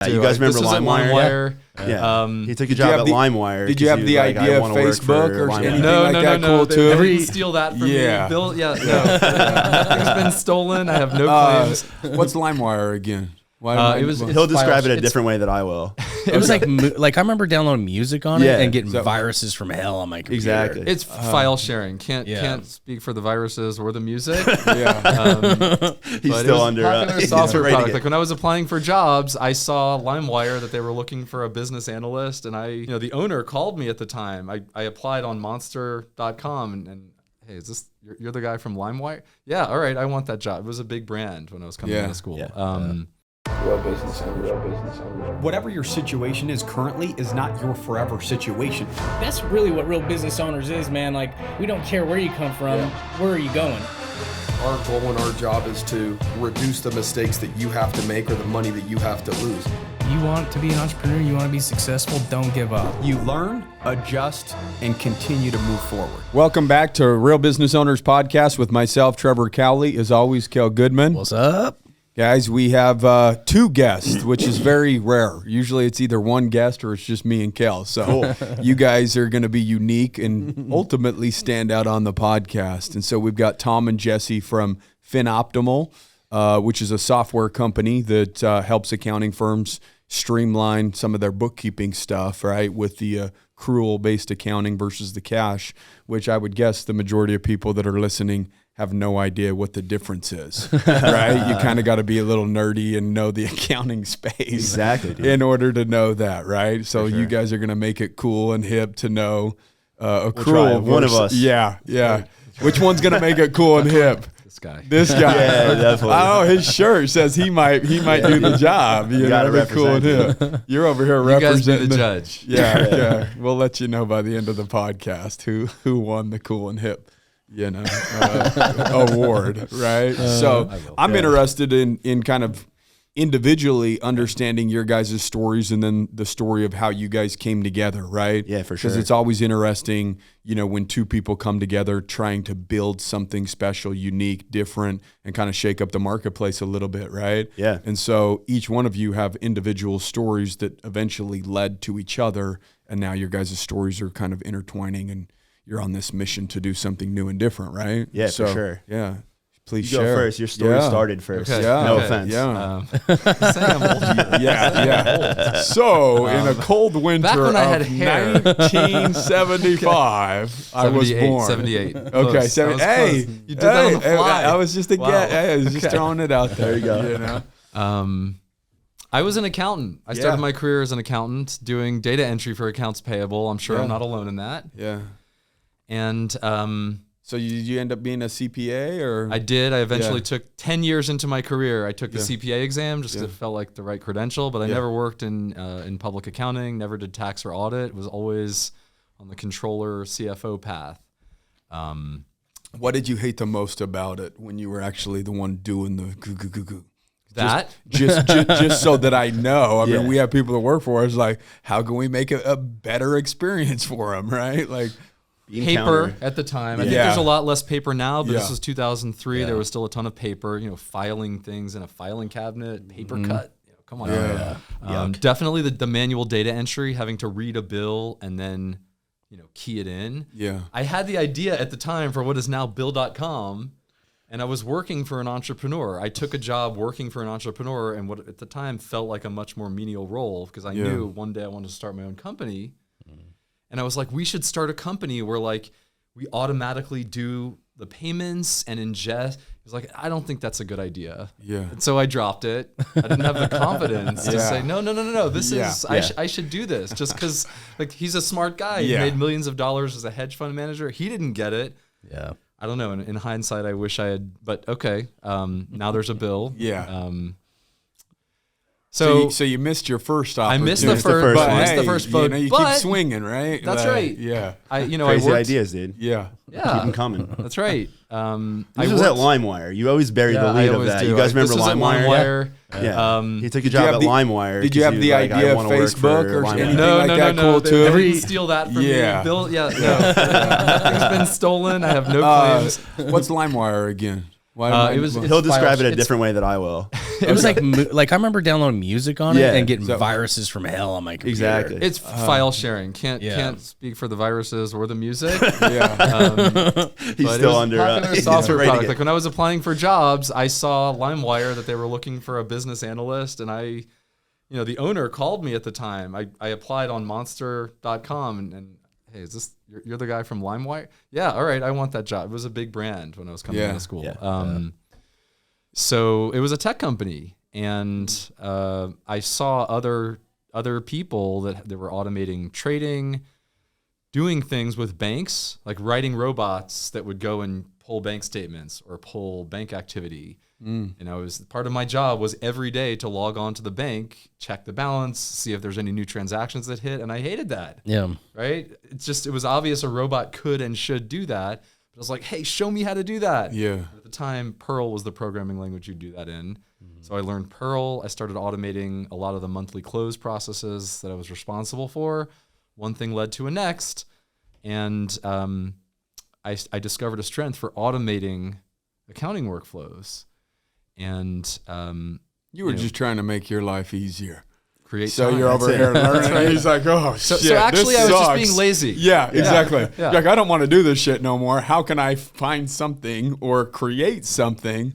You guys remember LimeWire? Yeah. He took a job at LimeWire. Did you have the idea of Facebook or anything like that? Cool too. They didn't steal that from me. Bill, nothing's been stolen. I have no claims. What's LimeWire again? He'll describe it a different way than I will. It was like I remember downloading music on it and getting viruses from hell on my computer. Exactly. It's file sharing. Can't speak for the viruses or the music. He's still under popular software product. Like when I was applying for jobs, I saw LimeWire that they were looking for a business analyst, and the owner called me at the time. I applied on Monster.com and hey, is this you're the guy from LimeWire? Yeah, all right, I want that job. It was a big brand when I was coming out of school. Real business owner. Whatever your situation is currently is not your forever situation. That's really what real business owners is, man. Like, we don't care where you come from, where are you going? Our goal and our job is to reduce the mistakes that you have to make or the money that you have to lose. You want to be an entrepreneur, you want to be successful, don't give up. You learn, adjust, and continue to move forward. Welcome back to Real Business Owners Podcast with myself, Trevor Cowley. As always, Kale Goodman. What's up? Guys, we have two guests, which is very rare. Usually it's either one guest or it's just me and Kale. So you guys are going to be unique and ultimately stand out on the podcast. And so we've got Tom and Jesse from FinOptimal, which is a software company that helps accounting firms streamline some of their bookkeeping stuff, right, with the accrual-based accounting versus the cash, which I would guess the majority of people that are listening have no idea what the difference is, right? You kind of got to be a little nerdy and know the accounting space exactly in order to know that, right? So you guys are going to make it cool and hip to know accrual. One of us. Yeah. Which one's going to make it cool and hip? This guy. Yeah, definitely. Oh, his shirt says he might do the job. You got to represent cool and hip. You're over here representing the judge. Yeah. We'll let you know by the end of the podcast who won the cool and hip award, right? So I'm interested in kind of individually understanding your guys' stories and then the story of how you guys came together, right? Yeah, for sure. Because it's always interesting, when two people come together trying to build something special, unique, different, and kind of shake up the marketplace a little bit, right? Yeah. And so each one of you have individual stories that eventually led to each other, and now your guys' stories are kind of intertwining and you're on this mission to do something new and different, right? Yeah, for sure. Yeah. Please you share. Go first. Your story started first. Okay. Yeah. No offense. Yeah. So, in a cold winter back when I had of hair. 1975, I was born. 78. Okay. Hey, you did that on the fly. I was just I was just throwing it out there. There you go. I was an accountant. I started my career as an accountant doing data entry for accounts payable. I'm sure I'm not alone in that. Yeah. And so you end up being a CPA or? I did. I eventually took 10 years into my career. I took the CPA exam just because it felt like the right credential, but I never worked in public accounting, never did tax or audit. Was always on the controller CFO path. What did you hate the most about it when you were actually the one doing the goo? That just so that I know. I mean, we have people that work for us. Like, how can we make it a better experience for them, right? Like paper at the time. I think there's a lot less paper now, but this was 2003. There was still a ton of paper. Filing things in a filing cabinet, paper cut. Come on. Definitely the manual data entry, having to read a bill and then key it in. Yeah. I had the idea at the time for what is now Bill.com. And I was working for an entrepreneur. I took a job working for an entrepreneur and what at the time felt like a much more menial role because I knew one day I wanted to start my own company. And I was like, we should start a company where we automatically do the payments and ingest. He was like, I don't think that's a good idea. Yeah. And so I dropped it. I didn't have the confidence to say, no. This is, I should do this just because he's a smart guy. He made millions of dollars as a hedge fund manager. He didn't get it. Yeah. I don't know. In hindsight, I wish I had, but okay. Now there's a bill. Yeah. So you missed your first opportunity. I missed the first one. But Missed the first boat. You keep swinging, right? That's right. Yeah. Crazy I worked, ideas, dude. Yeah. Keep them coming. That's right. This was at LimeWire. You always bury the lead of that. You guys remember LimeWire? Yeah. He took a job at LimeWire. Did you have the idea of Facebook or anything like that? Cool too. They didn't steal that from me. Bill, nothing's been stolen. I have no claims. What's LimeWire again? He'll describe it a different way than I will. It was like I remember downloading music on it and getting viruses from hell on my computer. Exactly. It's file sharing. Can't speak for the viruses or the music. He's still under a software product. Like when I was applying for jobs, I saw LimeWire that they were looking for a business analyst, and the owner called me at the time. I applied on monster.com and hey, is this you're the guy from LimeWire? Yeah, all right, I want that job. It was a big brand when I was coming out of school. So it was a tech company, and I saw other people that they were automating trading, doing things with banks, like writing robots that would go and pull bank statements or pull bank activity. And part of my job was every day to log on to the bank, check the balance, see if there's any new transactions that hit, and I hated that. Yeah. Right? It was obvious a robot could and should do that. But I was like, hey, show me how to do that. Yeah. At the time, Perl was the programming language you'd do that in. So I learned Perl. I started automating a lot of the monthly close processes that I was responsible for. One thing led to a next. And I discovered a strength for automating accounting workflows. And you were just trying to make your life easier. So you're over here learning. Right. He's like, oh, shit. So actually, I was just being lazy. Yeah, exactly. Yeah. Like, I don't want to do this shit no more. How can I find something or create something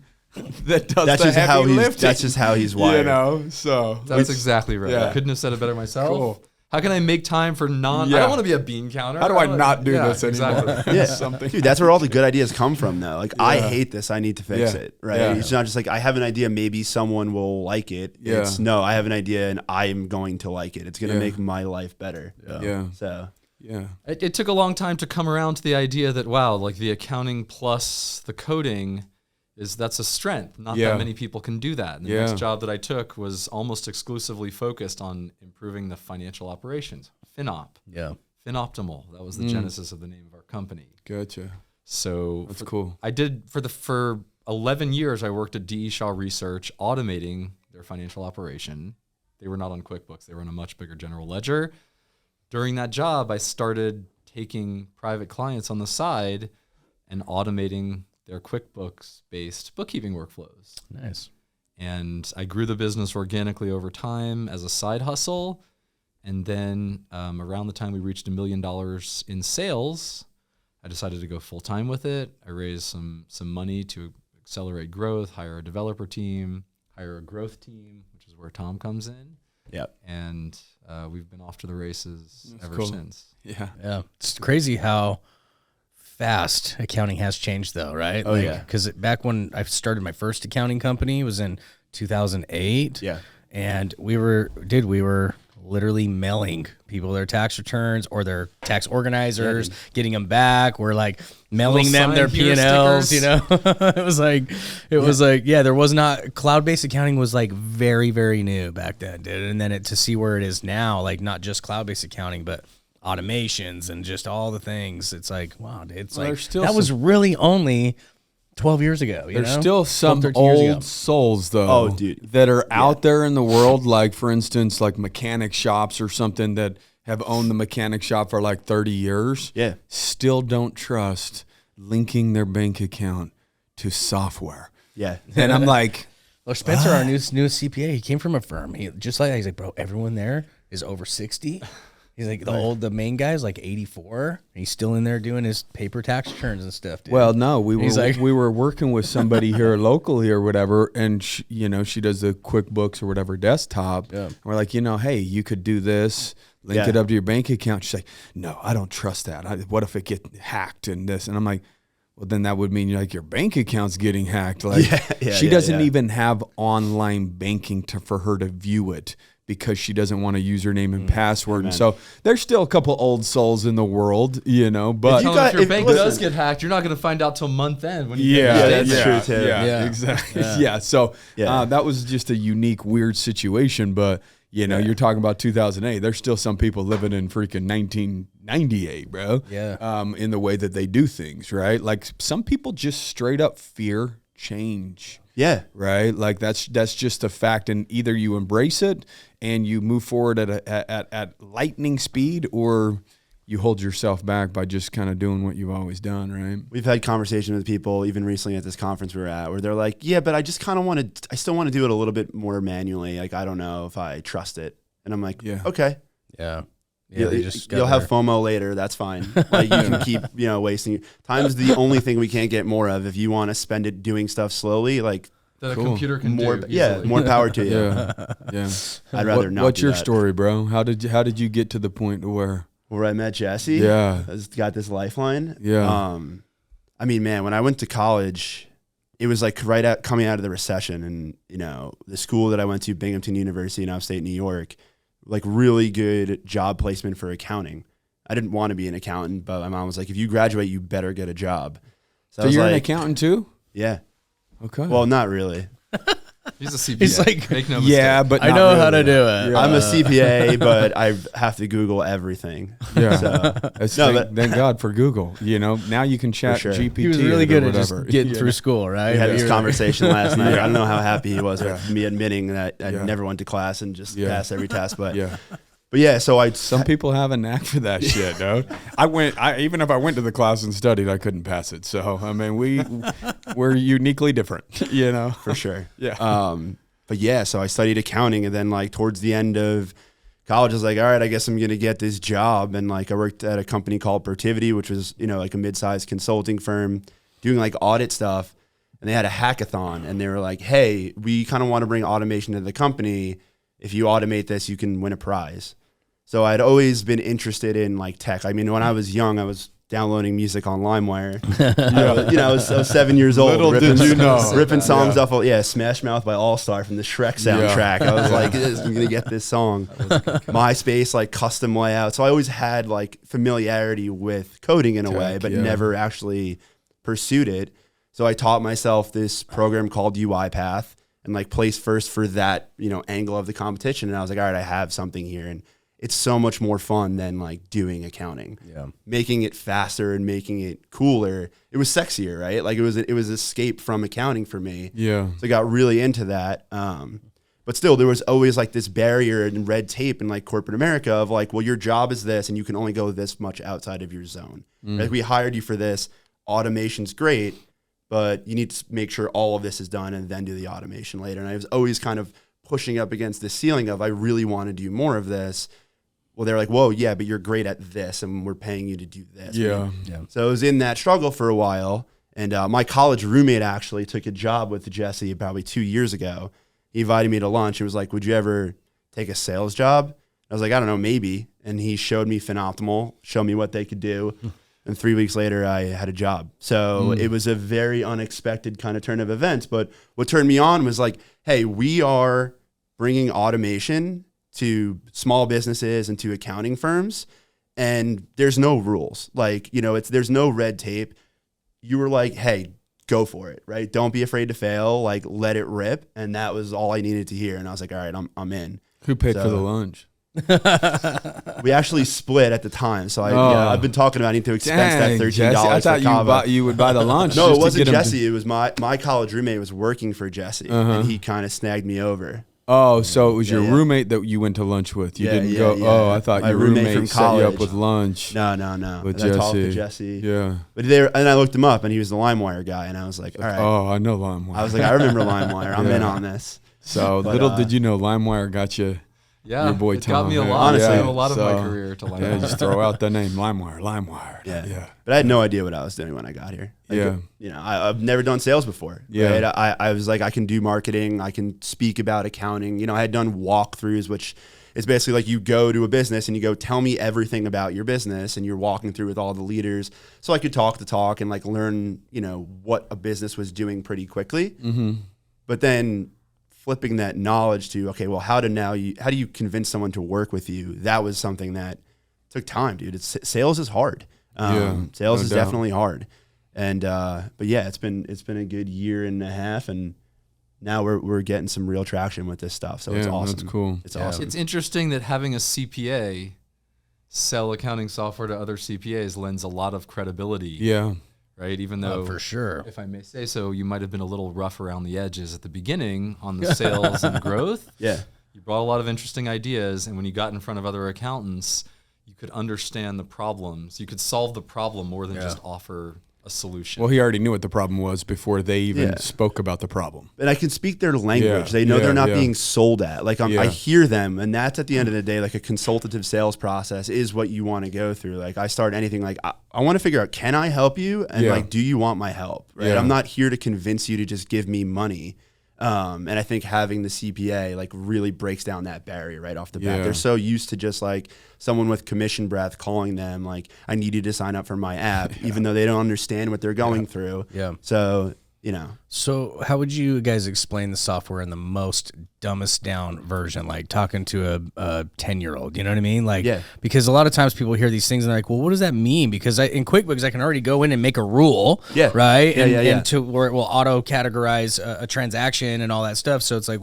that does the heavy lifting? That's just how he's wired. So that's exactly right. I couldn't have said it better myself. Cool. How can I make time for I don't want to be a bean counter. How do I not do this anymore? Exactly. Something. Dude, that's where all the good ideas come from, though. Like, I hate this. I need to fix it, right? It's not just like, I have an idea, maybe someone will like it. It's, no, I have an idea, and I'm going to like it. It's going to make my life better. So... Yeah. It took a long time to come around to the idea that, wow, like the accounting plus the coding that's a strength. Not that many people can do that. And the next job that I took was almost exclusively focused on improving the financial operations. FinOp. Yeah. FinOptimal. That was the genesis of the name of our company. Gotcha. So that's cool. I did for 11 years, I worked at D.E. Shaw Research automating their financial operation. They were not on QuickBooks. They were in a much bigger general ledger. During that job, I started taking private clients on the side and automating their QuickBooks-based bookkeeping workflows. Nice. And I grew the business organically over time as a side hustle. And then around the time we reached $1 million in sales, I decided to go full-time with it. I raised some money to accelerate growth, hire a developer team, hire a growth team, which is where Tom comes in. Yep. And we've been off to the races ever since. Yeah. It's crazy how fast accounting has changed, though, right? Oh, Because back when I started my first accounting company was in 2008. Yeah. And we were literally mailing people their tax returns or their tax organizers, getting them back. We're like mailing them their P&Ls, it was like, there was not, cloud-based accounting was like very, very new back then, dude. And then to see where it is now, like not just cloud-based accounting, but automations and just all the things. It's like, wow, dude, it's like, that was really only 12 years ago. There's still some old souls, though, that are out there in the world, like, for instance, like mechanic shops or something that have owned the mechanic shop for like 30 years. Yeah. Still don't trust linking their bank account to software. Yeah. And I'm like... Well, Spencer, our newest CPA, he came from a firm. He's like, bro, everyone there is over 60. He's like, the main guy's like 84. And he's still in there doing his paper tax returns and stuff, dude. Well, no, we were working with somebody here locally or whatever, and she does the QuickBooks or whatever desktop. Yeah. And we're like, hey, you could do this, link it up to your bank account. She's like, no, I don't trust that. What if it gets hacked and this? And I'm like, well, then that would mean your bank account's getting hacked. Like, she doesn't even have online banking for her to view it, because she doesn't want a username and password. Amen. And so there's still a couple old souls in the world, but if your bank does get hacked, you're not going to find out till month end. When you that's true too. Yeah, exactly. Yeah. So that was just a unique, weird situation. But you're talking about 2008. There's still some people living in freaking 1998, bro. Yeah. In the way that they do things, right? Like, some people just straight up fear change. Yeah. Right. Like, that's just a fact. And either you embrace it and you move forward at lightning speed, or you hold yourself back by just kind of doing what you've always done, right? We've had conversations with people even recently at this conference we were at where they're like, yeah, but I just kind of I still want to do it a little bit more manually. Like, I don't know if I trust it. And I'm like, okay. Yeah. You'll have FOMO later. That's fine. Like, you can keep, wasting time's the only thing we can't get more of. If you want to spend it doing stuff slowly, like that a computer can more, do. More power to you. Yeah. I'd rather not. What's do your that. story, bro? How did you get to the point to where I met Jesse? Yeah. Has got this lifeline. Yeah. I mean, man, when I went to college, it was like coming out of the recession, and the school that I went to, Binghamton University in upstate New York, like really good job placement for accounting. I didn't want to be an accountant, but my mom was like, if you graduate, you better get a job. So you're an accountant too? Yeah. Okay. Well, not really. He's a CPA. He's like, make no mistake. Yeah, but I know how to do it. Yeah. I'm a CPA, but I have to Google everything. Yeah. So, thank God for Google. Now you can chat sure. GPT. He was really good at just whatever. getting through school, right? we had this conversation last night. I don't know how happy he was Yeah. with me admitting that I Yeah. never went to class and just Yeah. passed every test. But Yeah. But yeah, so Some people have a knack for that shit, dude. Even if I went to the class and studied, I couldn't pass it. So I mean, we're uniquely different, for sure. Yeah. But yeah, so I studied accounting, and then like towards the end of college, I was like, all right, I guess I'm gonna get this job. And like I worked at a company called Protivity, which was like a mid-sized consulting firm doing like audit stuff. And they had a hackathon, and they were like, hey, we kind of want to bring automation to the company. If you automate this, you can win a prize. So I'd always been interested in like tech. I mean, when I was young, I was downloading music on LimeWire. I was 7 years old. Little did you know. Ripping songs off of, Smash Mouth by All Star from the Shrek soundtrack. I was like, I'm going to get this song. MySpace, like custom layout. So I always had like familiarity with coding in a way, but never actually pursued it. So I taught myself this program called UiPath and like placed first for that, angle of the competition. And I was like, all right, I have something here. And it's so much more fun than like doing accounting. Yeah. Making it faster and making it cooler. It was sexier, right? Like it was escape from accounting for me. Yeah. So I got really into that. But still, there was always like this barrier and red tape in like corporate America of like, well, your job is this and you can only go this much outside of your zone. Like we hired you for this. Automation's great, but you need to make sure all of this is done and then do the automation later. And I was always kind of pushing up against this ceiling of I really want to do more of this. Well, they're like, whoa, yeah, but you're great at this, and we're paying you to do this. Yeah. So I was in that struggle for a while, and my college roommate actually took a job with Jesse probably 2 years ago. He invited me to lunch and was like, would you ever take a sales job? I was like, I don't know, maybe. And he showed me FinOptimal, showed me what they could do. And 3 weeks later, I had a job. So it was a very unexpected kind of turn of events. But what turned me on was like, hey, we are bringing automation to small businesses and to accounting firms, and there's no rules. Like, there's no red tape. You were like, hey, go for it, right? Don't be afraid to fail. Like, let it rip. And that was all I needed to hear. And I was like, all right, I'm in. Who paid for the lunch? We actually split at the time. So I've been talking about I need to expense that $13 Jesse, I thought for Kava. you would buy the lunch. No, just it wasn't to get Jesse. It was my college roommate was working for Jesse, and he kind of snagged me over. Oh, so it was your roommate that you went to lunch with. You didn't go. Yeah. Oh, I thought My your roommate roommate from set you up college. with lunch. No. With And I talked to Jesse. Jesse. Yeah. But and I looked him up, and he was the LimeWire guy, and I was like, all right. Oh, I know LimeWire. I was like, I remember LimeWire. I'm in on this. So But, little did you know, LimeWire got you. Yeah, Your boy it got Tom. me a Yeah. lot. Honestly, I owe a lot of so- my career to LimeWire. Yeah, just throw out the name LimeWire. Yeah. But I had no idea what I was doing when I got here. Like, Yeah. I've never done sales before. Yeah. Right? I was like, I can do marketing. I can speak about accounting. I had done walkthroughs, which is basically like you go to a business and you go, tell me everything about your business. And you're walking through with all the leaders. So I could talk the talk and like learn, what a business was doing pretty quickly. Mm-hmm. But then flipping that knowledge to, okay, well, how do you convince someone to work with you? That was something that took time, dude. Sales is hard. Sales is definitely hard. And, but yeah, it's been a good year and a half, and now we're getting some real traction with this stuff. So it's awesome. That's cool. It's awesome. It's interesting that having a CPA sell accounting software to other CPAs lends a lot of credibility. Yeah. Right? Even though, for sure, if I may say so, you might have been a little rough around the edges at the beginning on the sales and growth. Yeah. You brought a lot of interesting ideas, and when you got in front of other accountants, you could understand the problems. You could solve the problem more than just offer a solution. Well, he already knew what the problem was before they even spoke about the problem. And I can speak their language. They know they're not being sold at. Like I hear them, and that's at the end of the day, like a consultative sales process is what you want to go through. Like I start anything like I want to figure out, can I help you? And like, do you want my help? Right? I'm not here to convince you to just give me money. And I think having the CPA like really breaks down that barrier right off the bat. They're so used to just like someone with commission breath calling them like, I need you to sign up for my app, even though they don't understand what they're going through. So, you know. So how would you guys explain the software in the most dumbest down version, like talking to a 10-year-old, you know what I mean? Like, because a lot of times people hear these things and they're like, well, what does that mean? Because in QuickBooks, I can already go in and make a rule, right? And to where it will auto categorize a transaction and all that stuff. So it's like,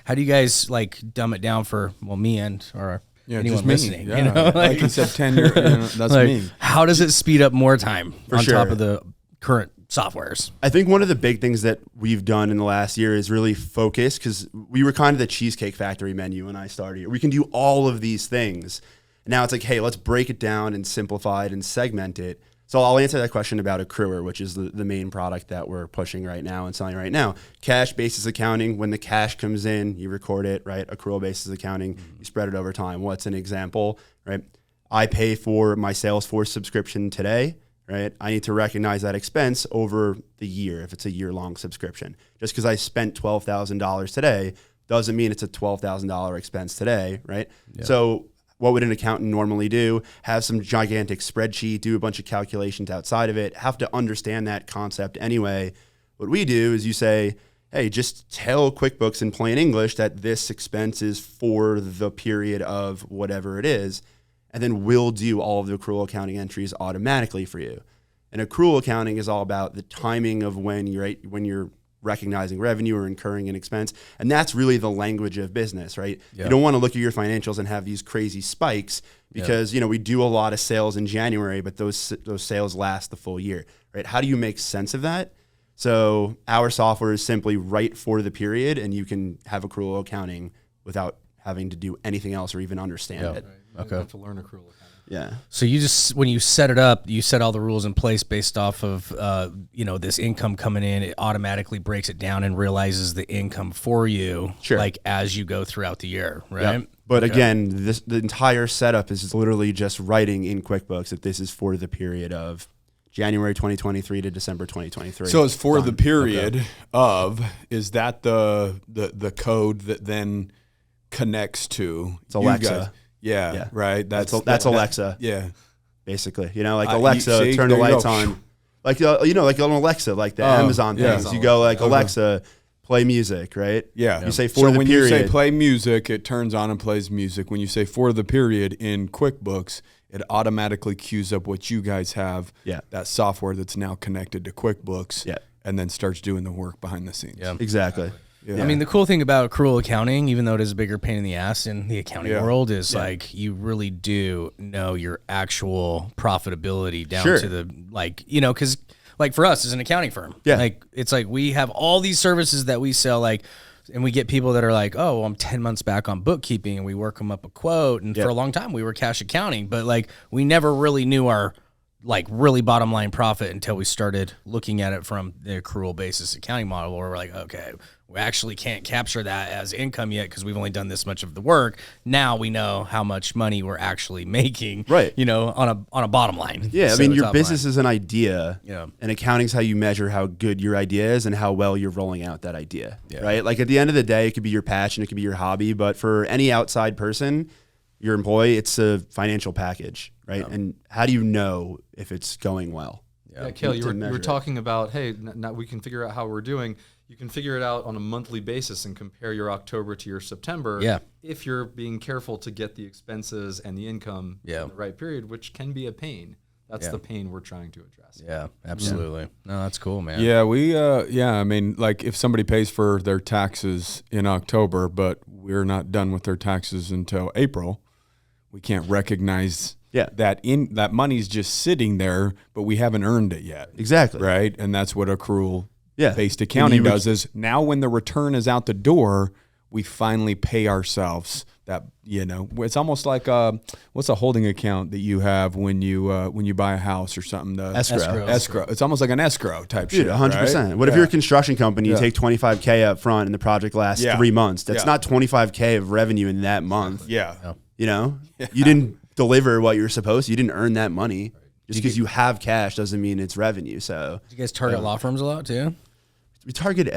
how do you guys like dumb it down for, me and, or anyone listening, you know? Like you said, 10 years, that's like, me. How does it speed up more time on top of the current softwares? I think one of the big things that we've done in the last year is really focus, because we were kind of the Cheesecake Factory menu when I started here. We can do all of these things. Now it's like, hey, let's break it down and simplify it and segment it. So I'll answer that question about Accruer, which is the main product that we're pushing right now and selling right now. Cash basis accounting, when the cash comes in, you record it, right? Accrual basis accounting, you spread it over time. What's an example, right? I pay for my Salesforce subscription today, right? I need to recognize that expense over the year if it's a year-long subscription. Just because I spent $12,000 today doesn't mean it's a $12,000 expense today, right? So what would an accountant normally do? Have some gigantic spreadsheet, do a bunch of calculations outside of it, have to understand that concept anyway. What we do is you say, hey, just tell QuickBooks in plain English that this expense is for the period of whatever it is, and then we'll do all of the accrual accounting entries automatically for you. And accrual accounting is all about the timing of when you're recognizing revenue or incurring an expense. And that's really the language of business, right? You don't want to look at your financials and have these crazy spikes because, we do a lot of sales in January, but those sales last the full year, right? How do you make sense of that? So our software is simply right for the period, and you can have accrual accounting without having to do anything else or even understand it. Right. You have to learn accrual accounting. Yeah. So you just, when you set it up, you set all the rules in place based off of, this income coming in. It automatically breaks it down and realizes the income for you, like as you go throughout the year, right? Yep. But again, the entire setup is literally just writing in QuickBooks that this is for the period of January 2023 to December 2023. So it's for the period of, is that the code that then connects to? It's Alexa. Yeah, right. That's Alexa. Basically, like Alexa, turn the lights on. Like like on Alexa, like the Amazon things. You go like Alexa, play music, right? Yeah. You say for the when period. You say play music, it turns on and plays music. When you say for the period in QuickBooks, it automatically queues up what you guys have. That software that's now connected to QuickBooks. And then starts doing the work behind the scenes. Exactly. I mean, the cool thing about accrual accounting, even though it is a bigger pain in the ass in the accounting world, is like you really do know your actual profitability down to the, because like for us as an accounting firm, like it's like we have all these services that we sell, like, and we get people that are like, oh, well, I'm 10 months back on bookkeeping, and we work them up a quote. And for a long time, we were cash accounting, but like we never really knew our like really bottom line profit until we started looking at it from the accrual basis accounting model, where we're like, okay, we actually can't capture that as income yet because we've only done this much of the work. Now we know how much money we're actually making, right? On a bottom line. Yeah, I mean, your business is an idea, and accounting's how you measure how good your idea is and how well you're rolling out that idea, right? Like at the end of the day, it could be your passion, it could be your hobby, but for any outside person, your employee, it's a financial package, right? And how do you know if it's going well? Kale, you were talking about, hey, now we can figure out how we're doing. You can figure it out on a monthly basis and compare your October to your September if you're being careful to get the expenses and the income in the right period, which can be a pain. That's the pain we're trying to address. Yeah, absolutely. No, that's cool, man. Yeah, I mean, like if somebody pays for their taxes in October, but we're not done with their taxes until April, we can't recognize that money's just sitting there, but we haven't earned it yet. Exactly. Right? And that's what accrual-based accounting does is now when the return is out the door, we finally pay ourselves that, you know, it's almost like what's a holding account that you have when you buy a house or something? Escrow. It's almost like an escrow type shit. 100%. Right? What if you're a construction company? You take $25K up front and the project lasts 3 months. That's not $25K of revenue in that month. Yeah. You know, you didn't deliver what you're supposed to. You didn't earn that money. Just because you have cash doesn't mean it's revenue. So do you guys target law firms a lot too? We target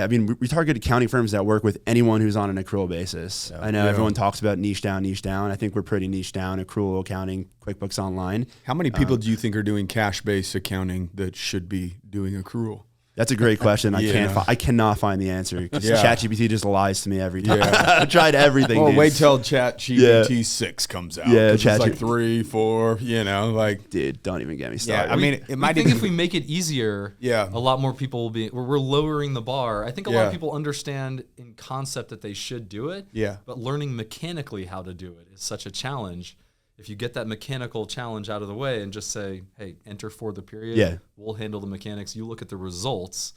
accounting firms that work with anyone who's on an accrual basis. I know everyone talks about niche down. I think we're pretty niche down. Accrual accounting, QuickBooks Online. How many people do you think are doing cash-based accounting that should be doing accrual? That's a great question. I cannot find the answer because ChatGPT just lies to me every time. I tried everything. Well, dude. wait till ChatGPT 6 comes out. Yeah, it's like 3, 4. You know, like dude, don't even get me started. I mean, it might. I think if we make it easier, a lot more people will be. We're lowering the bar. I think a lot of people understand in concept that they should do it. Yeah. But learning mechanically how to do it is such a challenge. If you get that mechanical challenge out of the way and just say, hey, enter for the period, we'll handle the mechanics. You look at the results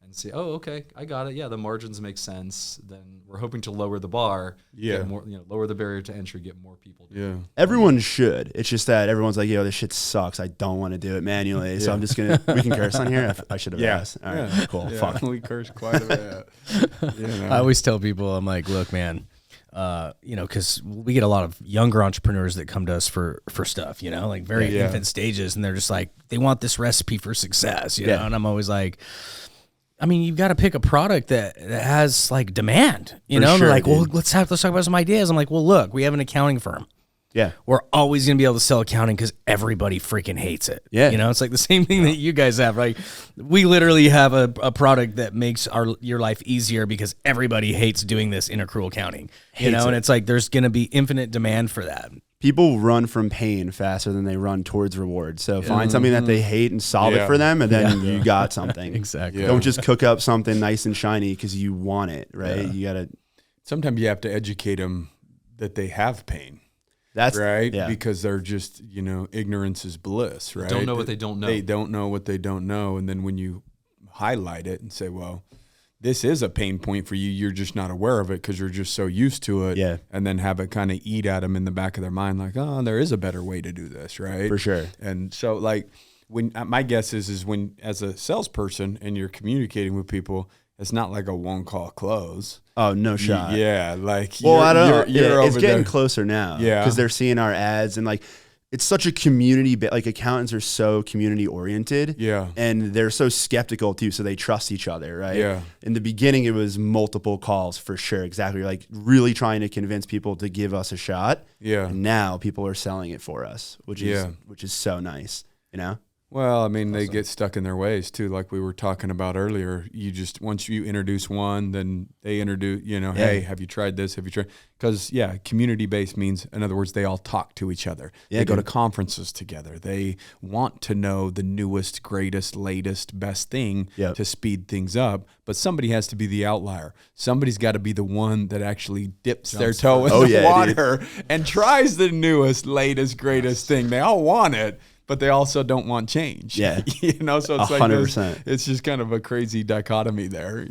and see, oh, okay, I got it. Yeah, the margins make sense. Then we're hoping to lower the bar, get more, lower the barrier to entry, get more people. Everyone should. It's just that everyone's like, yo, this shit sucks. I don't want to do it manually. So I'm just going to, we can curse on here. I should have asked. All right, cool. Fuck. We curse quite a bit. I always tell people, I'm like, look, man, because we get a lot of younger entrepreneurs that come to us for stuff, like very infant stages, and they're just like, they want this recipe for success, you know? And I'm always like, I mean, you've got to pick a product that has like demand, you know? Sure, they're like, well, let's talk about some ideas. I'm like, well, look, we have an accounting firm. Yeah. We're always going to be able to sell accounting because everybody freaking hates it. Yeah. It's like the same thing that you guys have. Like, we literally have a product that makes your life easier because everybody hates doing this in accrual accounting. And it's like there's going to be infinite demand for that. People run from pain faster than they run towards reward. So find something that they hate and solve it for them, and then you got something. Exactly. Don't just cook up something nice and shiny because you want it, right? You got to. Sometimes you have to educate them that they have pain. That's right. Yeah. Because they're just, ignorance is bliss, right? They don't know what they don't know. They don't know what they don't know. And then when you highlight it and say, well, this is a pain point for you, you're just not aware of it because you're just so used to it. Yeah. And then have it kind of eat at them in the back of their mind, like, oh, there is a better way to do this, right? For sure. And so, like, when my guess is when, as a salesperson and you're communicating with people, it's not like a one-call close. Oh, no shot. Yeah, like I don't know. It's getting closer now. Yeah, because they're seeing our ads and like it's such a community. Like accountants are so community oriented. Yeah, and they're so skeptical too, so they trust each other, right? Yeah. In the beginning, it was multiple calls for sure. Exactly, like really trying to convince people to give us a shot. Yeah. And now people are selling it for us, which is so nice. Well, I mean, they get stuck in their ways too, like we were talking about earlier. You just, once you introduce one, then they introduce, hey, have you tried this? Have you tried? Because, community-based means, in other words, they all talk to each other. They go to conferences together. They want to know the newest, greatest, latest, best thing to speed things up. But somebody has to be the outlier. Somebody's got to be the one that actually dips their toe in the water and tries the newest, latest, greatest thing. They all want it, but they also don't want change. Yeah. So it's 100%. It's just kind of a crazy dichotomy there,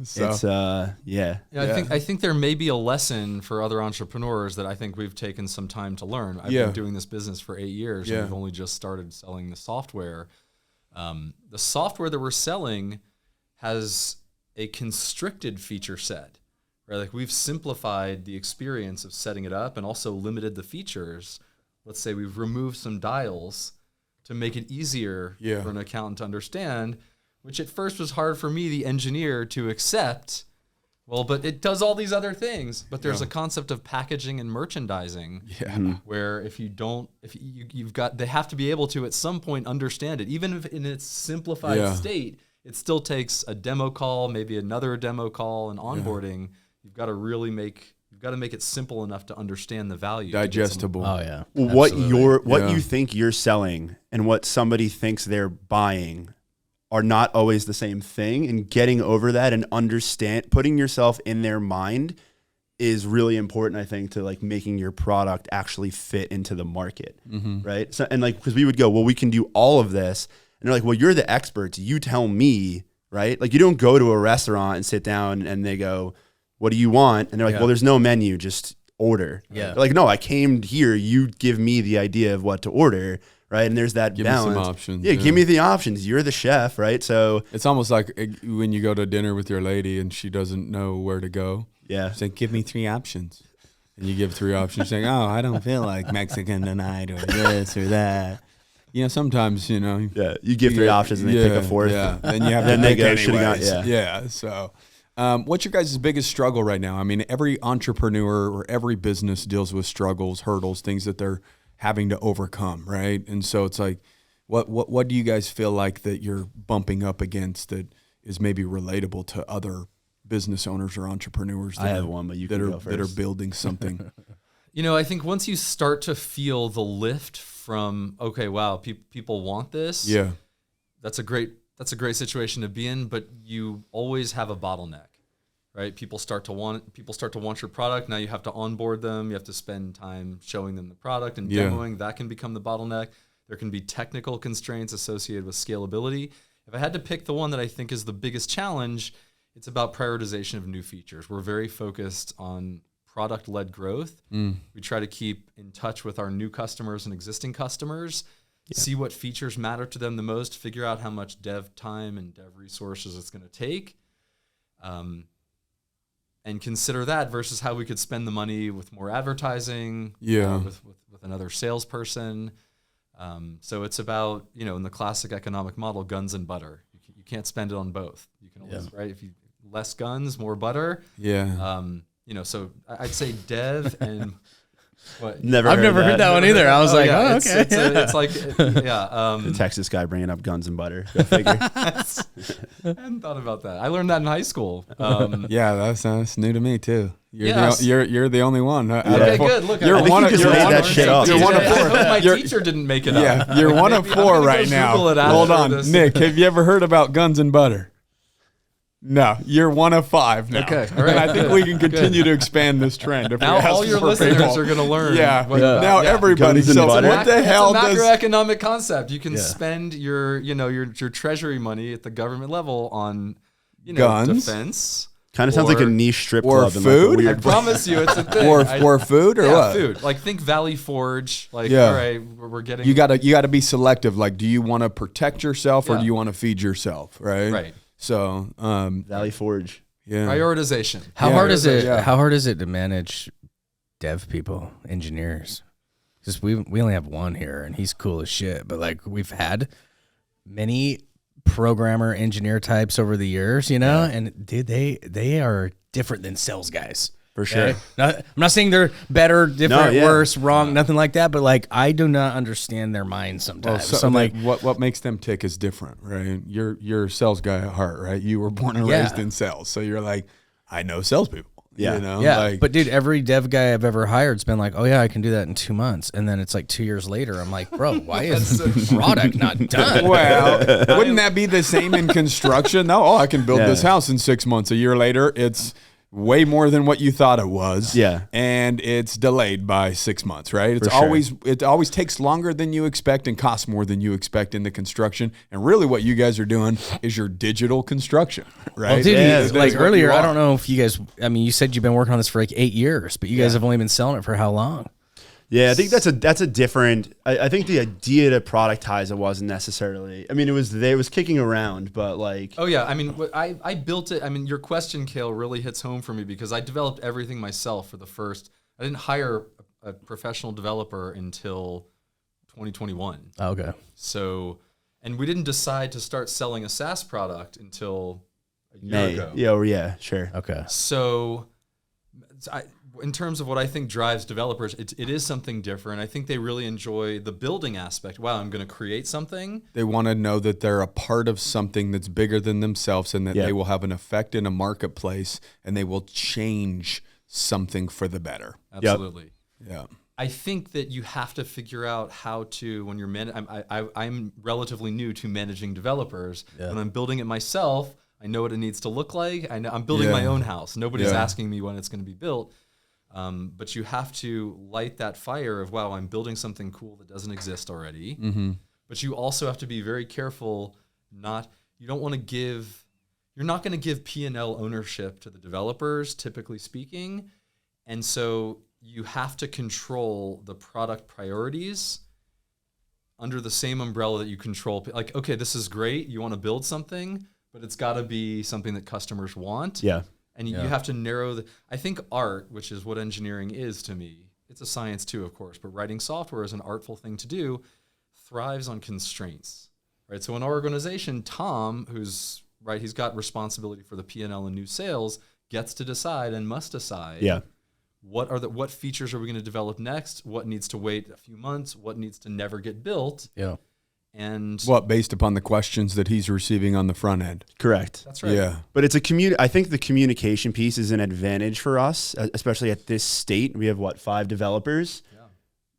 So it's I think there may be a lesson for other entrepreneurs that I think we've taken some time to learn. I've been doing this business for 8 years and we've only just started selling the software. The software that we're selling has a constricted feature set. Right? Like we've simplified the experience of setting it up and also limited the features. Let's say we've removed some dials to make it easier for an accountant to understand, which at first was hard for me, the engineer, to accept. Well, but it does all these other things. But there's a concept of packaging and merchandising where they have to be able to at some point understand it. Even if in its simplified state, it still takes a demo call, maybe another demo call and onboarding. You've got to really make it simple enough to understand the value. Digestible. Oh yeah. What you think you're selling and what somebody thinks they're buying are not always the same thing. And getting over that and putting yourself in their mind is really important, I think, to like making your product actually fit into the market. Right. So, and like, because we would go, well, we can do all of this. And they're like, well, you're the experts. You tell me, right? Like you don't go to a restaurant and sit down and they go, what do you want? And they're like, well, there's no menu, just order. Yeah. They're like, no, I came here. You give me the idea of what to order. Right. And there's that Give balance. me some options. Yeah, give me the options. You're the chef. Right. So it's almost like when you go to dinner with your lady and she doesn't know where to go. Yeah. She's like, give me 3 options. And you give 3 options. She's like, oh, I don't feel like Mexican tonight or this or that. You know, sometimes, you know. Yeah. You give 3 options and they pick a 4th. Yeah. Then you have to then they pick go, anyways. gone. Yeah. So what's your guys' biggest struggle right now? I mean, every entrepreneur or every business deals with struggles, hurdles, things that they're having to overcome, right? And so it's like, what do you guys feel like that you're bumping up against that is maybe relatable to other business owners or entrepreneurs I have one, but you can go first. That are building something? You know, I think once you start to feel the lift from, okay, wow, people want this. Yeah. That's a great situation to be in, but you always have a bottleneck, right? People start to want your product. Now you have to onboard them. You have to spend time showing them the product and demoing. That can become the bottleneck. There can be technical constraints associated with scalability. If I had to pick the one that I think is the biggest challenge, it's about prioritization of new features. We're very focused on product-led growth. We try to keep in touch with our new customers and existing customers, see what features matter to them the most, figure out how much dev time and dev resources it's going to take, and consider that versus how we could spend the money with more advertising, with another salesperson. So it's about, you know, in the classic economic model, guns and butter. You can't spend it on both. You can always, right? If you less guns, more butter. Yeah. You know, so I'd say dev and what? I've never heard that one either. I was like, oh, okay. It's like, yeah. The Texas guy bringing up guns and butter. Go figure. I hadn't thought about that. I learned that in high school. Yeah, that's new to me too. Yes. You're the only one. Okay, good. Look, I think you just made that shit up. You're one of 4. I hope my teacher didn't make it up. Yeah, you're one of 4 right now. Hold on, Nick. Have you ever heard about guns and butter? No, you're one of 5 now. Okay, all right. And I think we can continue to expand this trend. If Now we all your listeners are going to learn. Yeah. Now everybody. Guns and So butter. what the hell it's a does? macroeconomic concept. You can spend your treasury money at the government level on, Guns? defense. Kind of sounds like a niche strip or club. food? In I like a weird promise you, it's a thing. or food or what? Food. Like think Valley Forge. Like Yeah. all right, we're getting You gotta be selective. Like, do you want to protect yourself or Yeah. do you want to feed yourself? Right. right So, Valley Forge. yeah. prioritization. How Yeah, hard is it? yeah. How hard is it to manage dev people, engineers? Because we only have one here, and he's cool as shit. But like we've had many programmer engineer types over the years, and dude, they are different than sales guys. For sure. I'm not saying they're better, different, yeah. worse, wrong, nothing like that. But like I do not understand their minds sometimes. So I'm like, what makes them tick is different, right? You're a sales guy at heart, right? You were born and raised in sales, so you're like, I know salespeople. Yeah. yeah. But dude, every dev guy I've ever hired's been like, oh yeah, I can do that in 2 months, and then it's like 2 years later, I'm like, bro, why is the product not done? Well, wouldn't that be the same in construction? No, I can build this house in 6 months. A year later, it's way more than what you thought it was. Yeah. And it's delayed by 6 months, right? It's For sure. it always takes longer than you expect and costs more than you expect in the construction. And really what you guys are doing is your digital construction, right? Well, dude, That's like what earlier, you I are. don't know if you guys, I mean, you said you've been working on this for like 8 years, but you guys have only been selling it for how long? Yeah, I think that's a different. I think the idea to productize it wasn't necessarily. I mean, it was kicking around, but like. Oh yeah, I mean, I built it. I mean, your question, Kale, really hits home for me because I developed everything myself for the first. I didn't hire a professional developer until 2021. Oh, okay. So, and we didn't decide to start selling a SaaS product until a year ago. Yeah, sure. Okay. So, in terms of what I think drives developers, it is something different. I think they really enjoy the building aspect. Wow, I'm going to create something. They want to know that they're a part of something that's bigger than themselves and that they will have an effect in a marketplace and they will change something for the better. Absolutely. Yeah. I think that you have to figure out how to, when you're I'm relatively new to managing developers. When I'm building it myself, I know what it needs to look like. I know I'm building my own house. Nobody's asking me when it's going to be built. But you have to light that fire of, wow, I'm building something cool that doesn't exist already. Mm-hmm. But you also have to be very careful. You're not going to give P&L ownership to the developers, typically speaking. And so you have to control the product priorities under the same umbrella that you control. Like, okay, this is great. You want to build something, but it's got to be something that customers want. Yeah. And you have to narrow I think art, which is what engineering is to me, it's a science too, of course, but writing software is an artful thing to do, thrives on constraints, right? So in our organization, Tom, who's, right, he's got responsibility for the P&L and new sales, gets to decide and must decide what features are we going to develop next, what needs to wait a few months, what needs to never get built. Yeah. And what, based upon the questions that he's receiving on the front end? Correct. That's right. Yeah. But it's I think the communication piece is an advantage for us, especially at this state. We have 5 developers,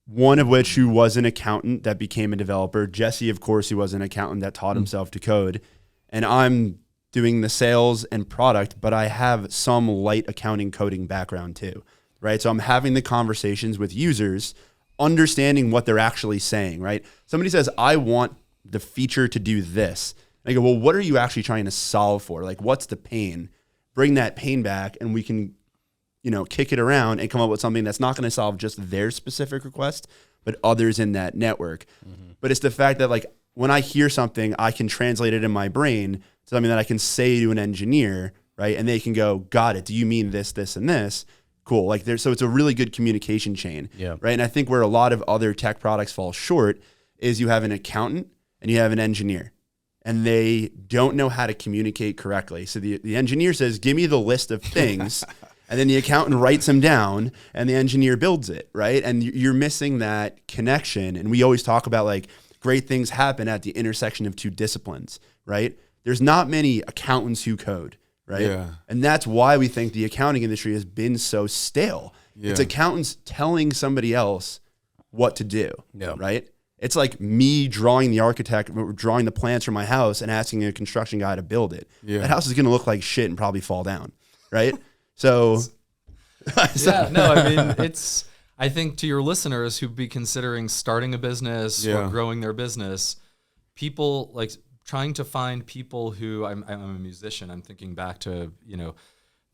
one of which who was an accountant that became a developer. Jesse, of course, who was an accountant that taught himself to code. And I'm doing the sales and product, but I have some light accounting coding background too, right? So I'm having the conversations with users, understanding what they're actually saying, right? Somebody says, I want the feature to do this. And I go, well, what are you actually trying to solve for? Like, what's the pain? Bring that pain back and we can, kick it around and come up with something that's not going to solve just their specific request, but others in that network. Mm-hmm. But it's the fact that, like, when I hear something, I can translate it in my brain to something that I can say to an engineer, right? And they can go, got it. Do you mean this, this, and this? Cool. Like, so it's a really good communication chain, right? And I think where a lot of other tech products fall short is you have an accountant and you have an engineer, and they don't know how to communicate correctly. So the engineer says, give me the list of things, and then the accountant writes them down, and the engineer builds it, right? And you're missing that connection. And we always talk about, like, great things happen at the intersection of 2 disciplines, right? There's not many accountants who code, right? Yeah. And that's why we think the accounting industry has been so stale. Yeah. It's accountants telling somebody else what to do, right? It's like me drawing the plans for my house and asking a construction guy to build it. Yeah. That house is going to look like shit and probably fall down, right? So, I think to your listeners who'd be considering starting a business or growing their business, people, like, trying to find people who, I'm a musician, I'm thinking back to,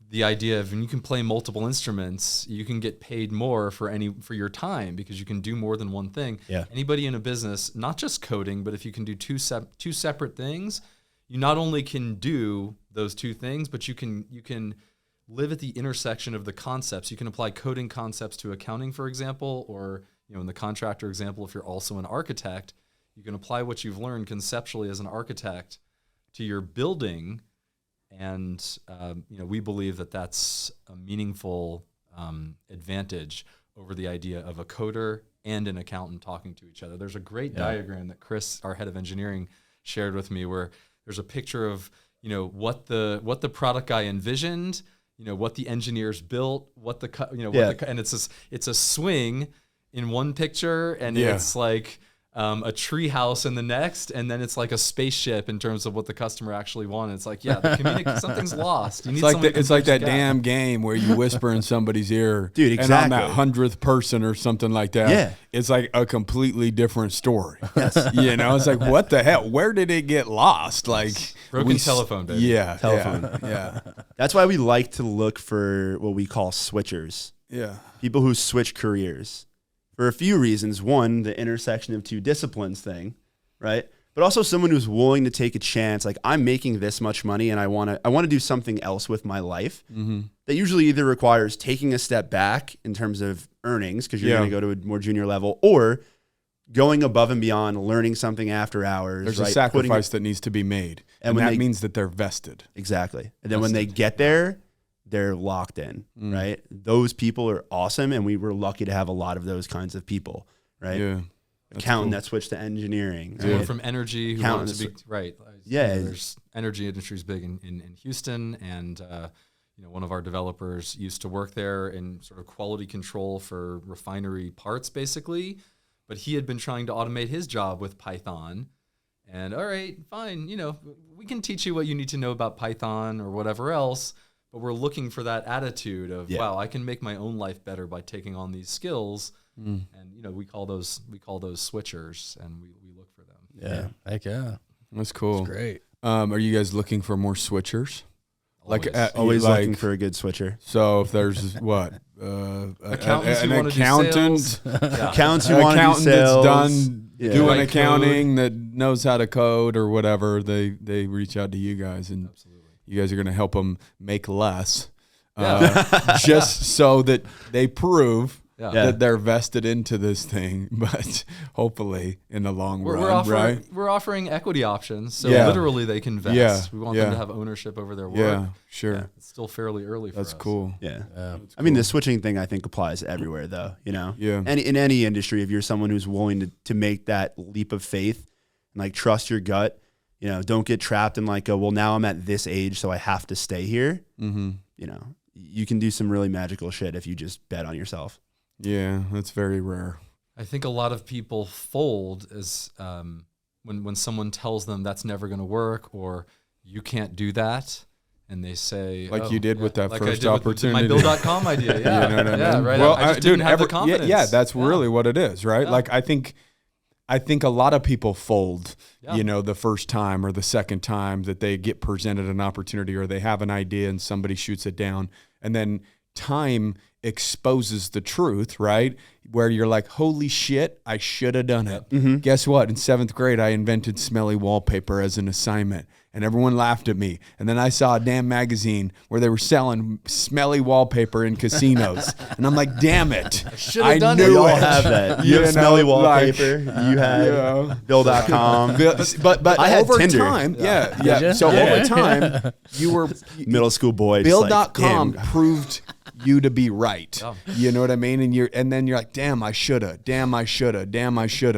the idea of when you can play multiple instruments, you can get paid more for your time because you can do more than one thing. Yeah. Anybody in a business, not just coding, but if you can do two separate things, you not only can do those 2 things, but you can live at the intersection of the concepts. You can apply coding concepts to accounting, for example, or, in the contractor example, if you're also an architect, you can apply what you've learned conceptually as an architect to your building. And, we believe that that's a meaningful advantage over the idea of a coder and an accountant talking to each other. There's a great diagram that Chris, our head of engineering, shared with me where there's a picture of, what the product guy envisioned, what the engineers built, and it's a swing in one picture, and it's like a tree house in the next, and then it's like a spaceship in terms of what the customer actually wanted. It's like, something's lost. You need it's like that damn game where you whisper in somebody's ear, dude. Exactly. And on that 100th person or something like that, it's like a completely different story. Yes. It's like, what the hell? Where did it get lost? Like broken telephone, baby. Yeah, telephone. Yeah. That's why we like to look for what we call switchers. Yeah, people who switch careers. For a few reasons. One, the intersection of 2 disciplines thing, right? But also someone who's willing to take a chance. Like, I'm making this much money and I want to do something else with my life. Mm-hmm. That usually either requires taking a step back in terms of earnings, because you're going to go to a more junior level, or going above and beyond, learning something after hours. There's a sacrifice that needs to be made. And that means that they're vested. Exactly. And then when they get there, they're locked in, right? Those people are awesome, and we were lucky to have a lot of those kinds of people, right? Yeah. Accountant that switched to engineering. Someone from energy who wanted to be, right. Yeah. There's energy industry is big in Houston, and one of our developers used to work there in sort of quality control for refinery parts, basically, but he had been trying to automate his job with Python. And all right, fine, we can teach you what you need to know about Python or whatever else. But we're looking for that attitude of, wow, I can make my own life better by taking on these skills. And, we call those switchers, and we look for them. Yeah. Heck yeah. That's cool. That's great. Are you guys looking for more switchers? Always looking for a good switcher. So if there's what accountants an who want to do accountant, sales. Accountants who want to do accountant sales. that's done doing Write accounting that knows how to code or whatever, they reach out to you guys, and you guys are going to help them make less, just so that they prove that they're vested into this thing, but hopefully in the long run, right? We're offering equity options, so literally they can vest. Yeah. We want them to have ownership over their work. Yeah, sure. Yeah, it's still fairly early for us. That's cool. Yeah. I mean, the switching thing I think applies everywhere, though. You know, Yeah. in any industry, if you're someone who's willing to make that leap of faith and like trust your gut, you know, don't get trapped in like, well, now I'm at this age, so I have to stay here. Mm-hmm. You know, you can do some really magical shit if you just bet on yourself. Yeah, that's very rare. I think a lot of people fold as when someone tells them that's never going to work or you can't do that, and they say Like you did with that like first I did opportunity. With my Bill.com idea. Yeah, You know what I mean? right. Well, I just didn't have the dude, confidence. Yeah, that's really what it is, right? Yeah. Like I think a lot of people fold, Yeah. you know, the first time or the second time that they get presented an opportunity or they have an idea and somebody shoots it down, and then time exposes the truth, right? Where you're like, holy shit, I should have done it. Mm-hmm. Guess what? In 7th grade, I invented smelly wallpaper as an assignment, and everyone laughed at me. And then I saw a damn magazine where they were selling smelly wallpaper in casinos. And I'm like, damn it. I done knew it. We all it. have that. You You have smelly know, like, wallpaper. You had Bill.com. But I had over Tinder. time, yeah. you? So Yeah. over time, you were Middle school boy. just like, Bill.com damn. proved you to be right. You know what I mean? And then you're like, damn, I shoulda,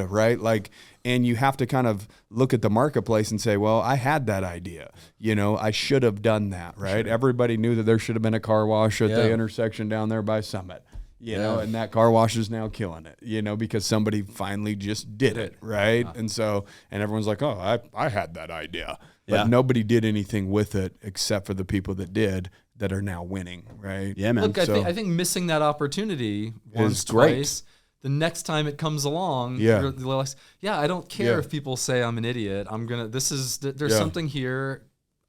right? Like, and you have to kind of look at the marketplace and say, well, I had that idea. You know, I should have done that, right? Sure. Everybody knew that there should have been a car wash at the intersection down there by Summit. You know, and that car wash is now killing it, you know, because somebody finally just did it, right? And so, and everyone's like, oh, I had that idea. But nobody did anything with it except for the people that did that are now winning, right? Yeah, man. Look, I think missing that opportunity once, twice, the next time it comes along, you're like, I don't care if people say I'm an idiot. There's something here.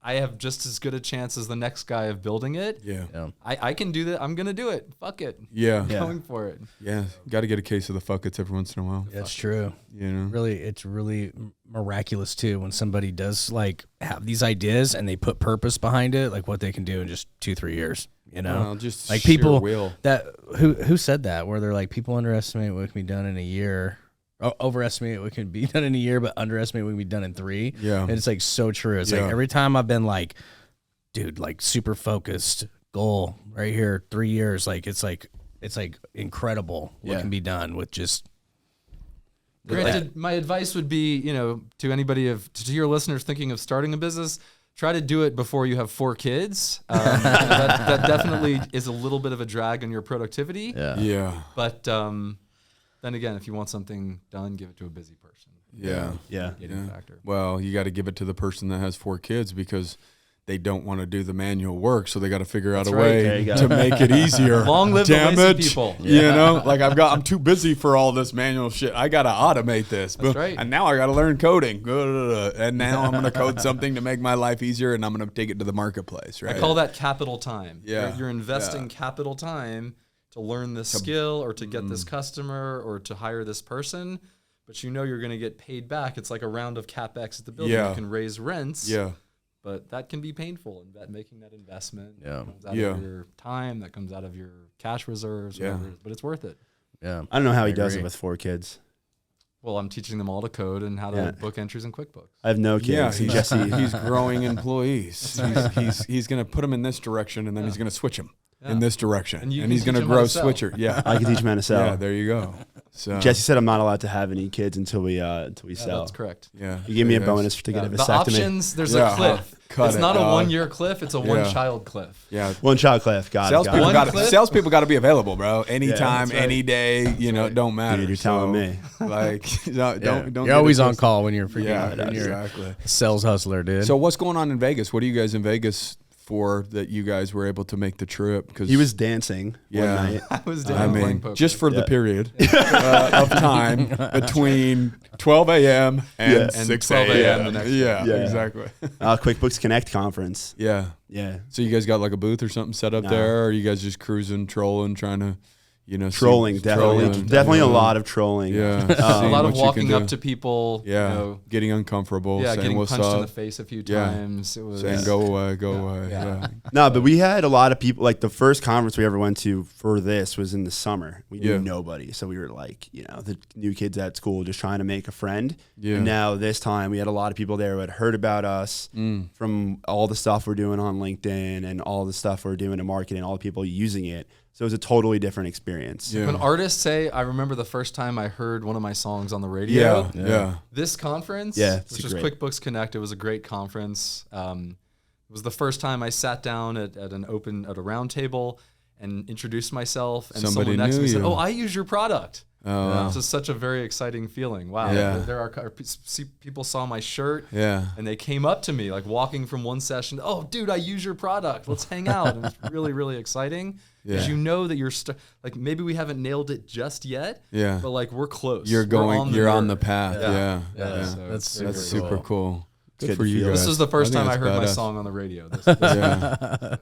I have just as good a chance as the next guy of building it. Yeah. I can do that. I'm going to do it. Fuck it. Yeah. Going for it. Yeah. Got to get a case of the fuck it's every once in a while. That's true. You know, it's really miraculous too when somebody does like have these ideas and they put purpose behind it, like what they can do in just 2-3 years. You know, well, just like sheer people will. that who said that, where they're like, people underestimate what can be done in a year. Overestimate what can be done in a year, but underestimate what can be done in 3. Yeah. And it's like so true. It's like every time I've been like, dude, like super focused goal right here, 3 years, like it's like incredible what can be done with just. Granted, my advice would be, you know, to anybody to your listeners thinking of starting a business, try to do it before you have 4 kids. That definitely is a little bit of a drag on your productivity. Yeah. But then again, if you want something done, give it to a busy person. Yeah. Factor. Well, you got to give it to the person that has 4 kids because they don't want to do the manual work, so they got to figure out a way to make it easier. Long live the lazy people. You know, like I'm too busy for all this manual shit. I got to automate this. That's right. And now I got to learn coding. And now I'm going to code something to make my life easier, and I'm going to take it to the marketplace, right? I call that capital time. Yeah. You're investing capital time to learn this skill or to get this customer or to hire this person, but you know you're going to get paid back. It's like a round of CapEx at the building. You can raise rents. Yeah. But that can be painful, and making that investment comes out of your time, that comes out of your cash reserves, whatever it is, but it's worth it. Yeah. I don't know how he does it with 4 kids. Well, I'm teaching them all to code and how to book entries in QuickBooks. I have no kids. Yeah, he's growing employees. He's going to put them in this direction, and then he's going to switch them in this direction, and he's going to grow switcher. Yeah, I can teach him how to sell. Yeah, there you go. So Jesse said I'm not allowed to have any kids until we sell. That's correct. Yeah, He gave me a bonus to get a vasectomy. The options, there's a cliff. It's not a 1-year cliff. It's a 1-child cliff. Yeah, 1-child cliff. Salespeople got to be available, bro. Anytime, right. any day. You know, it don't matter. Dude, you're telling me. Like, don't. You're always on call when you're freaking. Yeah, when you're exactly. a sales hustler, dude. So what's going on in Vegas? What are you guys in Vegas for that you guys were able to make the trip? Because he was dancing one night. I was doing playing poker. Just for the period of time between 12 a.m. and 6 12 a.m. the next day. Yeah, exactly. QuickBooks Connect conference. Yeah. So you guys got like a booth or something set up there, or are you guys just cruising, trolling, trying to, trolling, definitely a lot of trolling. Yeah, a lot of walking up to people. Yeah, getting uncomfortable. Yeah, saying getting what's punched up in the face a few times. It was saying go away. Yeah. No, but we had a lot of people. Like the first conference we ever went to for this was in the summer. We knew nobody, so we were like, the new kids at school just trying to make a friend. Yeah. And now this time we had a lot of people there who had heard about us from all the stuff we're doing on LinkedIn and all the stuff we're doing in marketing, all the people using it. So it was a totally different experience. Yeah. When artists say, I remember the first time I heard one of my songs on the radio. Yeah. This conference, which was QuickBooks Connect, it was a great conference. It was the first time I sat down at a round table and introduced myself, and someone next to me said, "Oh, I use your product." This is such a very exciting feeling. Wow. Yeah. There are people saw my shirt and they came up to me like walking from one session. "Oh, dude, I use your product. Let's hang out." And it's really, really exciting because you know that you're like, maybe we haven't nailed it just yet, but like we're close. You're on the path. Yeah. So that's super cool. Good for you guys. This is the first time I heard my song on the radio.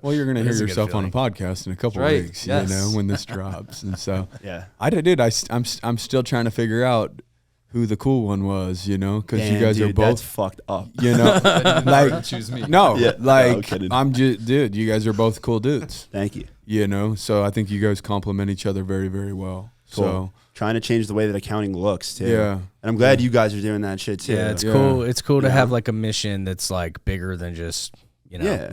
Well, you're going to hear yourself on a podcast in a couple weeks, when this drops. And so I'm still trying to figure out who the cool one was, because you guys are both that's fucked up. Like choose me. No, I'm just dude, you guys are both cool dudes. Thank you. So I think you guys complement each other very, very well. Cool. So trying to change the way that accounting looks too. Yeah. And I'm glad you guys are doing that shit too. Yeah, it's cool. It's cool to have like a mission that's like bigger than just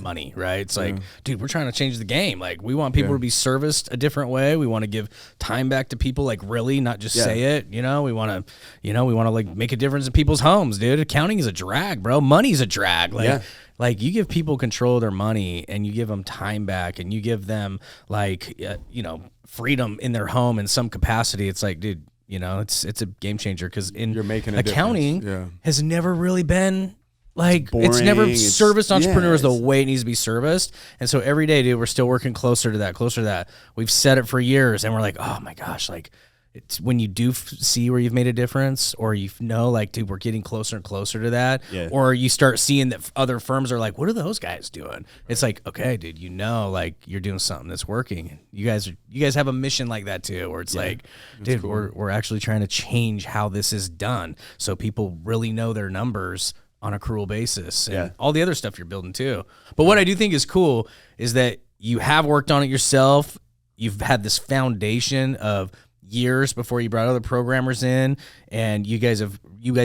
money, right? It's like, dude, we're trying to change the game. Like, we want people to be serviced a different way. We want to give time back to people, like, really, not just say it. We want to, like make a difference in people's homes, dude. Accounting is a drag, bro. Money's a drag. Like you give people control of their money and you give them time back and you give them like, freedom in their home in some capacity. It's like, dude, it's a game changer because you're making accounting has never really been like boring. It's never serviced entrepreneurs the way it needs to be serviced. And so every day, dude, we're still working closer to that. We've said it for years and we're like, oh my gosh, like it's when you do see where you've made a difference or like, dude, we're getting closer and closer to that. Yeah. Or you start seeing that other firms are like, what are those guys doing? It's like, okay, dude, like you're doing something that's working. You guys have a mission like that too, where it's like, dude, cool. we're actually trying to change how this is done. So people really know their numbers on an accrual basis and all the other stuff you're building too. But what I do think is cool is that you have worked on it yourself. You've had this foundation of years before you brought other programmers in, and you guys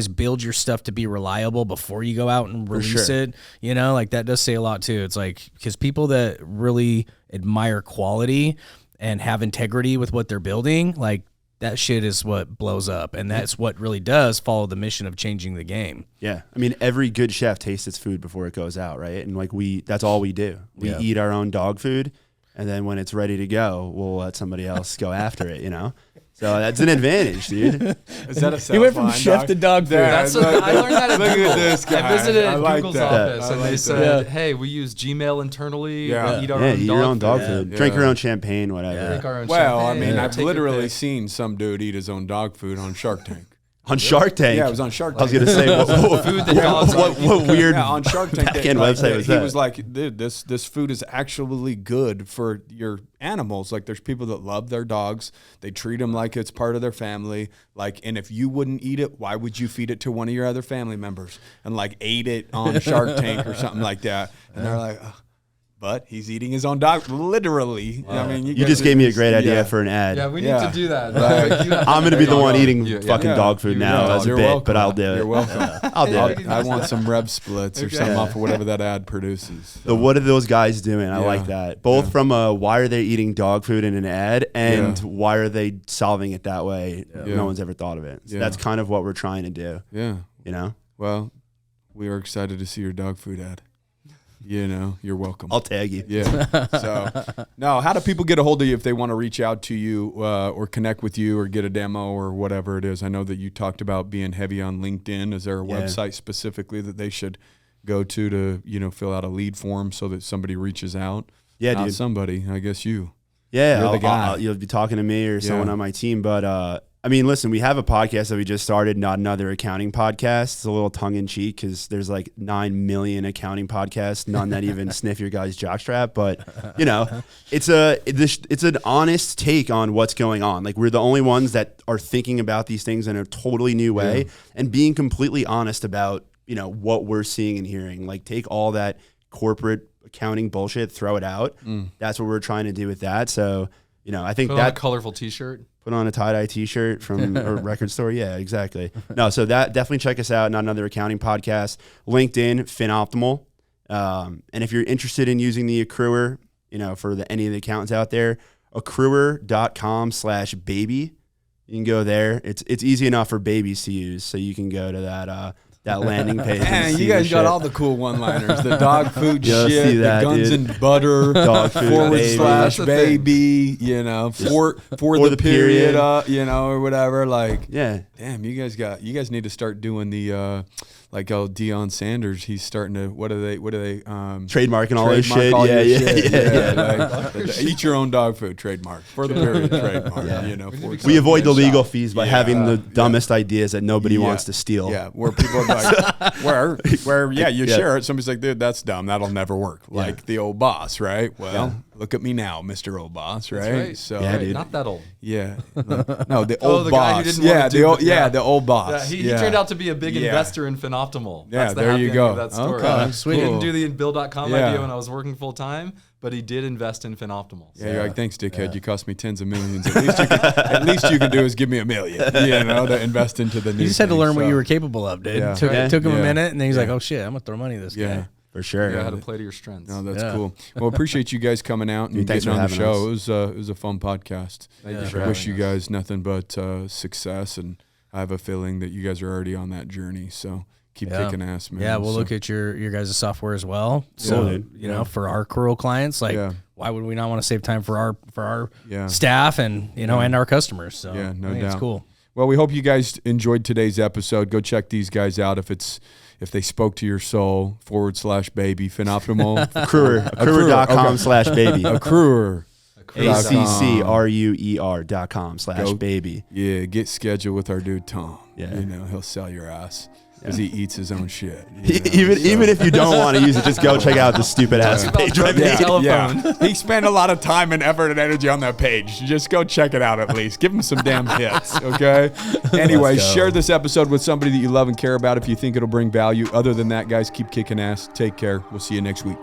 build your stuff to be reliable before you go out and release it. Like that does say a lot too. It's like, because people that really admire quality and have integrity with what they're building, like that shit is what blows up, and that's what really does follow the mission of changing the game. Yeah, I mean, every good chef tastes its food before it goes out, right? And like that's all we do. We eat our own dog food, and then when it's ready to go, we'll let somebody else go after it. So that's an advantage, dude. Is that a He went from chef to dog food. I learned that at Google. Look at this guy. I visited Google's that. office, and they said, hey, we use Gmail internally. We eat our own dog food. Drink your own champagne, whatever. Drink our own champagne. I mean, I've literally seen some dude eat his own dog food on Shark Tank. On Shark Tank? Yeah, it was on Shark Tank. I was going to say, what weird on Shark Tank back-end website was that? He was like, dude, this food is actually good for your animals. Like, there's people that love their dogs. They treat them like it's part of their family. Like, and if you wouldn't eat it, why would you feed it to one of your other family members? And, like, ate it on Shark Tank or something like that. And they're like, but he's eating his own dog, literally. Wow. I mean, you just gave me a great idea for an ad. Yeah, we need to do that. I'm going to be the one eating fucking dog food now as a bit, welcome. But I'll do it. You're welcome. I'll do it. I want some rev splits or something off of whatever that ad produces. So what are those guys doing? I like that. Both from why are they eating dog food in an ad and why are they solving it that way? No one's ever thought of it. So that's kind of what we're trying to do. Yeah. Well, we are excited to see your dog food ad. You're welcome. I'll tag you. Yeah. So, now, how do people get a hold of you if they want to reach out to you or connect with you or get a demo or whatever it is? I know that you talked about being heavy on LinkedIn. Is there a website specifically that they should go to fill out a lead form so that somebody reaches out? Yeah, Not dude. somebody, I guess you. Yeah, You're the guy. you'll be talking to me or someone on my team. But I mean, listen, we have a podcast that we just started, Not Another Accounting Podcast. It's a little tongue in cheek because there's like 9 million accounting podcasts, none that even sniff your guy's jockstrap. But it's an honest take on what's going on. Like, we're the only ones that are thinking about these things in a totally new way and being completely honest about what we're seeing and hearing. Like, take all that corporate accounting bullshit, throw it out. That's what we're trying to do with that. So I think put on a colorful T-shirt. Put on a tie-dye T-shirt from a record store. Yeah, exactly. No, so that definitely check us out. Not Another Accounting Podcast. LinkedIn, FinOptimal. And if you're interested in using the Accruer, for any of the accountants out there, accruer.com/baby. You can go there. It's easy enough for babies to use, so you can go to that landing page. Man, you guys got all the cool one-liners. The dog food shit, that, the guns dude. and butter, Dog food, /baby, for the period, or whatever. Like, damn, you guys need to start doing the like Deion Sanders. He's starting to what are they trademarking all this shit. Like, eat your own dog food trademark for the period trademark. We avoid the legal fees by having the dumbest ideas that nobody wants to steal. Yeah, where people are like, where you share it. Somebody's like, dude, that's dumb. That'll never work. Like the old boss, right? Well, look at me now, Mr. Old Boss, right? That's right. So dude. Not that old. Yeah, no, the old the boss. guy who didn't want to do the old boss. He turned out to be a big investor in FinOptimal. That's the there happy you ending go. of that story. Okay, sweet. He didn't do the Bill.com idea when I was working full time, but he did invest in FinOptimal. Yeah, you're like, thanks, dickhead. You cost me tens of millions. At least you can do is give me $1 million. To invest into the new. You just had to learn what you were capable of, dude. Yeah. Took him a minute, and then he's like, "Oh shit, I'm gonna throw money at this guy." For sure. Yeah, how to play to your strengths. No, that's cool. Well, appreciate you guys coming out and Thanks getting for on the having show. It was a fun podcast. Thank you for I having wish you us. guys nothing but success, and I have a feeling that you guys are already on that journey. So keep kicking ass, man. Yeah, we'll look at your guys' software as well. So for our accrual clients, why would we not want to save time for our staff and and our customers? So no doubt. It's cool. Well, we hope you guys enjoyed today's episode. Go check these guys out if they spoke to your soul /baby FinOptimal Accruer.com/baby. Accruer. ACCRUER.com/baby. Yeah, get scheduled with our dude Tom. Yeah. He'll sell your ass because he eats his own shit. Even if you don't want to use it, just go check out the stupid ass page. He spent a lot of time and effort and energy on that page. Just go check it out at least. Give him some damn hits, okay? Anyway, share this episode with somebody that you love and care about if you think it'll bring value. Other than that, guys, keep kicking ass. Take care. We'll see you next week.